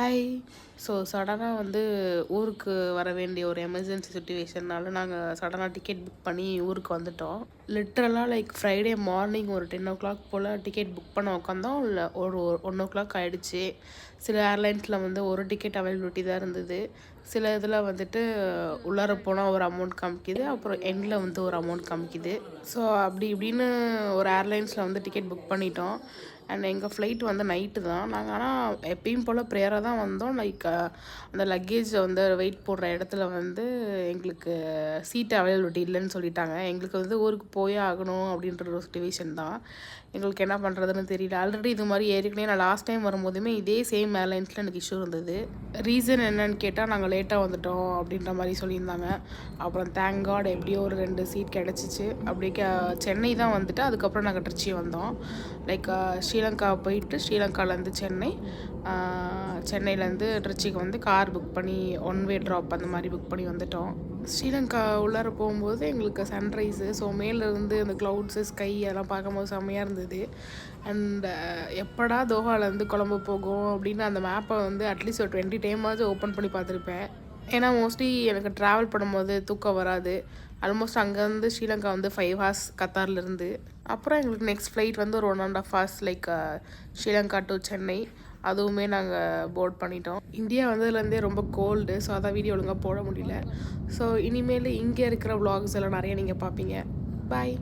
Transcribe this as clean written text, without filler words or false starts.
Hi. So சடனாக வந்து ஊருக்கு வர வேண்டிய ஒரு எமர்ஜென்சி சுச்சுவேஷன்னால நாங்கள் சடனாக டிக்கெட் புக் பண்ணி ஊருக்கு வந்துட்டோம். லிட்ரலாக லைக் ஃப்ரைடே மார்னிங் ஒரு 10 o'clock போல் டிக்கெட் புக் பண்ண உட்காந்தோம். இல்லை ஒரு 1 o'clock ஆகிடுச்சு. சில ஏர்லைன்ஸில் வந்து ஒரு டிக்கெட் அவைலபிலிட்டி தான் இருந்தது. சில இதில் வந்துட்டு உள்ளார போனால் ஒரு அமௌண்ட் காமிக்குது, அப்புறம் எண்டில் வந்து ஒரு அமௌண்ட் காமிக்குது. ஸோ அப்படி இப்படின்னு ஒரு ஏர்லைன்ஸில் வந்து டிக்கெட் புக் பண்ணிட்டோம். அண்ட் எங்கள் ஃப்ளைட் வந்து நைட்டு தான். நாங்கள் ஆனால் எப்பயும் போல் ப்ரேயராக தான் வந்தோம். லைக் அந்த லக்கேஜை வந்து வெயிட் போடுற இடத்துல வந்து எங்களுக்கு சீட் அவைலபிலிட்டி இல்லைன்னு சொல்லிட்டாங்க. எங்களுக்கு வந்து ஊருக்கு போயே ஆகணும் அப்படின்ற ஒரு சிச்சுவேஷன் தான். எங்களுக்கு என்ன பண்ணுறதுன்னு தெரியல. ஆல்ரெடி இது மாதிரி ஏற்கனவே நான் லாஸ்ட் டைம் வரும்போதுமே இதே சேம் ஏர்லைன்ஸில் எனக்கு இஷ்யூ இருந்தது. ரீசன் என்னன்னு கேட்டால் நாங்கள் லேட்டாக வந்துட்டோம் அப்படின்ற மாதிரி சொல்லியிருந்தாங்க. அப்புறம் தேங்க் காட் எப்படியோ ஒரு 2 சீட் கிடச்சிச்சு. அப்படியே சென்னை தான் வந்துட்டு அதுக்கப்புறம் நாங்கள் திருச்சி வந்தோம். லைக் ஸ்ரீலங்கா போயிட்டு ஸ்ரீலங்காலேருந்து சென்னை, சென்னையிலேருந்து திருச்சிக்கு வந்து கார் புக் பண்ணி 1 way ட்ராப் அந்த மாதிரி புக் பண்ணி வந்துட்டோம். ஸ்ரீலங்கா உள்ளார போகும்போது எங்களுக்கு சன்ரைஸு, ஸோ மேலேருந்து அந்த க்ளவுட்ஸு ஸ்கை அதெல்லாம் பார்க்கும்போது செம்மையாக இருந்தது. அண்ட் எப்படா தோஹாலேருந்து கொழம்பு போகும் அப்படின்னு அந்த மேப்பை வந்து அட்லீஸ்ட் ஒரு 20 டைமாவது ஓப்பன் பண்ணி பார்த்துருப்பேன். ஏன்னா மோஸ்ட்லி எனக்கு ட்ராவல் பண்ணும்போது தூக்கம் வராது. ஆல்மோஸ்ட் அங்கேருந்து ஸ்ரீலங்கா வந்து 5 hours கத்தார்லேருந்து. அப்புறம் எங்களுக்கு நெக்ஸ்ட் ஃப்ளைட் வந்து ஒரு 1.5 hours like Sri Lanka to Chennai. அதுவுமே நாங்கள் போர்ட் பண்ணிட்டோம். இந்தியா வந்ததுலேருந்தே ரொம்ப கோல்டு, ஸோ அதான் வீடியோ ஒழுங்காக போட முடியல. ஸோ இனிமேல் இங்கே இருக்கிற vlogs எல்லாம் நிறைய நீங்கள் பார்ப்பீங்க. பாய்.